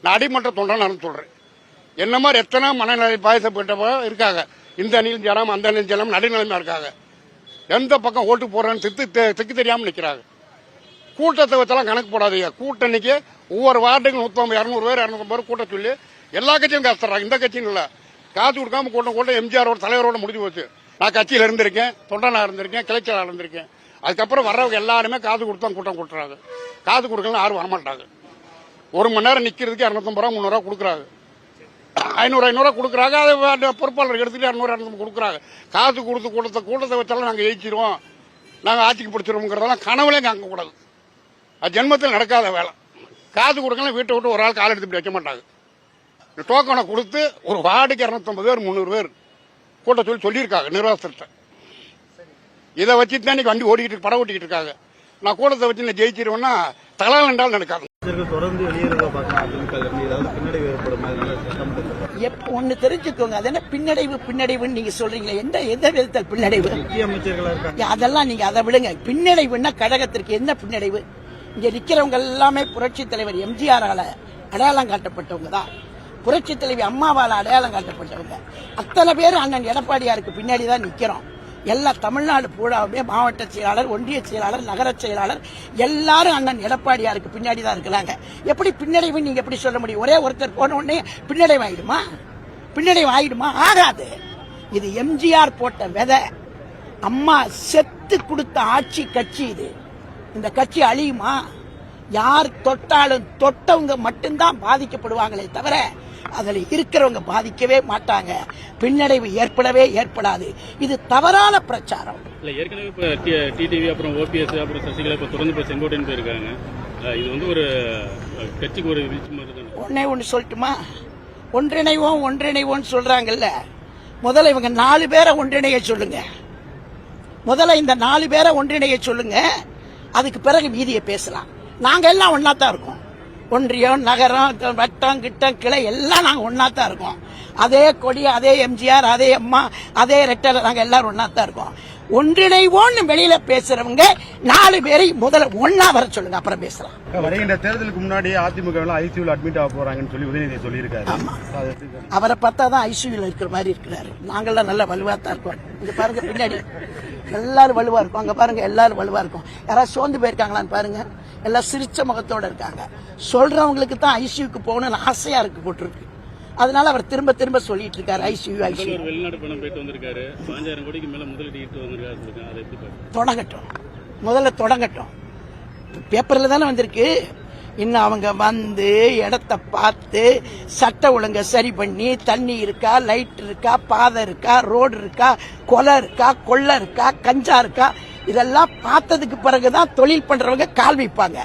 நான் அடிமட்ட தொண்டனான்னு சொல்றேன். என்ன மாதிரி எத்தனை மனநிலை பாதிக்கப்பட்டவ இருக்காங்க. இந்த அணியில் ஜனம் அந்த அணியில் ஜனம் நடுநிலைமையா இருக்காங்க. எந்த பக்கம் ஓட்டு போடுறேன்னு திக்கு தெரியாம நிக்கிறாங்க. கூட்டத்தை வச்செல்லாம் கணக்கு போடாதீங்க. கூட்டணிக்கு ஒவ்வொரு வார்டுக்கும் 150 200 பேர் 250 பேர் கூட்ட சொல்லி எல்லா கட்சியும் கஷ்டறாங்க. இந்த கட்சியும் இல்ல, காசு கொடுக்காம கூட்டம் எம்ஜிஆரோட தலைவரோட முடிஞ்சு போச்சு. நான் கட்சியில இருந்திருக்கேன், தொண்டனா இருந்திருக்கேன், கிளைச்சலா இருந்திருக்கேன். அதுக்கப்புறம் வர்றவங்க எல்லாருமே காசு கொடுத்தா கூட்டம் கூட்டுறாங்க. காசு கொடுக்கலாம் யாரும் வரமாட்டாங்க. 1 மணி நேரம் நிக்கிறதுக்கு 250 ரூபா 300 ரூபா கொடுக்குறாங்க. 500 ரூபா கொடுக்குறாங்க. அதை பொறுப்பாளர் எடுத்துட்டு 200 250 கொடுக்குறாங்க. காசு கொடுத்து கூட்டத்தை வச்சாலும் நாங்க ஜெயிச்சிருவோம், நாங்க ஆட்சிக்கு பிடிச்சிருவோங்கிறதெல்லாம் கனவுலே அங்க கூடாது. அது ஜென்மத்தில் நடக்காத வேலை. காசு கொடுக்கலாம் வீட்டை விட்டு ஒரு ஆள் கால் எடுத்து வைக்க மாட்டாங்க. டோக்கனை கொடுத்து ஒரு வார்டுக்கு 250 பேர் 300 பேர் கூட்ட சொல்லியிருக்காங்க நிர்வாகத்திட்ட. இதை வச்சுட்டு தான் இன்னைக்கு வண்டி ஓடிக்கிட்டு படம் ஓட்டிக்கிட்டு இருக்காங்க. நான் கூட்டத்தை வச்சு நான் ஜெயிச்சிருவேன்னா தலால் என்றால் நடக்காது. தொடர்ந்து ஒன்னு தெரிஞ்சுக்கோங்க, அது என்ன பின்னடைவுன்னு நீங்க சொல்றீங்களா? எந்த விதத்தில் பின்னடைவு? அதெல்லாம் நீங்க அதை விடுங்க. பின்னடைவுன்னா கழகத்திற்கு என்ன பின்னடைவு? இங்க நிக்கிறவங்க எல்லாமே புரட்சி தலைவர் எம்ஜிஆரால அடையாளம் காட்டப்பட்டவங்க தான். புரட்சி தலைவி அம்மாவால அடையாளம் காட்டப்பட்டவங்க அத்தனை பேர் அண்ணன் எடப்பாடியாருக்கு பின்னாடி தான் நிக்கிறோம். எல்லா தமிழ்நாடு பூராவுமே மாவட்ட செயலாளர், ஒன்றிய செயலாளர், நகர செயலாளர் எல்லாரும் அண்ணன் எடப்பாடியாருக்கு பின்னாடி தான் இருக்கிறாங்க. எப்படி பின்னடைவு நீங்க எப்படி சொல்ல முடியும்? ஒரே ஒருத்தர் போன உடனே பின்னடைவு ஆயிடுமா? ஆகாது. இது எம்ஜிஆர் போட்ட விதை. அம்மா செத்து கொடுத்த ஆட்சி கட்சி இது. இந்த கட்சி அழியுமா? யார் தொட்டாலும் தொட்டவங்க மட்டும்தான் பாதிக்கப்படுவாங்களே தவிர அதில் இருக்கிறவங்க பாதிக்கவே மாட்டாங்க. பின்னடைவு ஏற்படாது. இது தவறான பிரச்சாரம். ஏற்கனவே இப்ப டிடிவி அப்புறம் ஓபிஎஸ் அப்புறம் சசிகலா இப்ப தொடர்ந்து செங்கோட்டையன் போயிருக்காங்க. இது வந்து ஒரு கட்சிக்கு ஒரு வீழ்ச்சி மாதிரி. ஒன்னு சொல்லட்டுமா? ஒன்றிணைவோம் சொல்றாங்கல்ல. முதல்ல இவங்க 4 பேரை ஒன்றிணைய சொல்லுங்க. முதல்ல இந்த 4 பேரை ஒன்றிணைய சொல்லுங்க. அதுக்கு பிறகு மீதியை பேசலாம். நாங்க எல்லாம் ஒன்னாத்தான் இருக்கோம். ஒன்றியம், நகரம், வட்டம், கிட்டம், கிளை எல்லாம் நாங்க ஒன்னாத்தான் இருக்கோம். அதே கொடி, அதே எம்ஜிஆர், அதே அம்மா, அதே ரெட்டல, நாங்க எல்லாரும் ஒன்னாத்தான் இருக்கோம். ஒன்றிணைவோன்னு வெளியில பேசுறவங்க 4 பேரை முதல்ல ஒன்னா வர சொல்லுங்க, அப்புறம் பேசலாம். வருகின்ற தேர்தலுக்கு முன்னாடி அதிமுக ஐசியூல அட்மிட் ஆக போறாங்கன்னு சொல்லி உதயநிதி சொல்லியிருக்காரு. அவரை பார்த்தாதான் ஐசியூல இருக்கிற மாதிரி இருக்கிறாரு. நாங்கெல்லாம் நல்ல வலுவாத்தான் இருக்கோம். இங்க பாருங்க, பின்னாடி எல்லாரும் வலுவா இருக்கும். அங்க பாருங்க, எல்லாரும் வலுவா இருக்கும். யாராவது சோர்ந்து போயிருக்காங்களான்னு பாருங்க. எல்லாம் சிரிச்ச முகத்தோட இருக்காங்க. சொல்றவங்களுக்கு தான் ஐசியூக்கு போகணும்னு ஆசையா இருக்கு போட்டிருக்கு. அதனால அவர் திரும்ப சொல்லிட்டு இருக்காரு ஐசியூ. வெளிநாடு பணம் போயிட்டு வந்திருக்காரு. 5000 கோடிக்கு மேல முதலீடு வந்திருக்காரு. முதல்ல தொடங்கட்டும். பேப்பர்ல தானே வந்திருக்கு. இன்னும் அவங்க வந்து இடத்த பார்த்து சட்ட ஒழுங்க சரி பண்ணி, தண்ணி இருக்கா, லைட் இருக்கா, பாதை இருக்கா, ரோடு இருக்கா, கொலை இருக்கா, கொள்ளை இருக்கா, கஞ்சா இருக்கா, இதெல்லாம் பார்த்ததுக்கு பிறகுதான் தொழில் பண்றவங்க கால் வைப்பாங்க.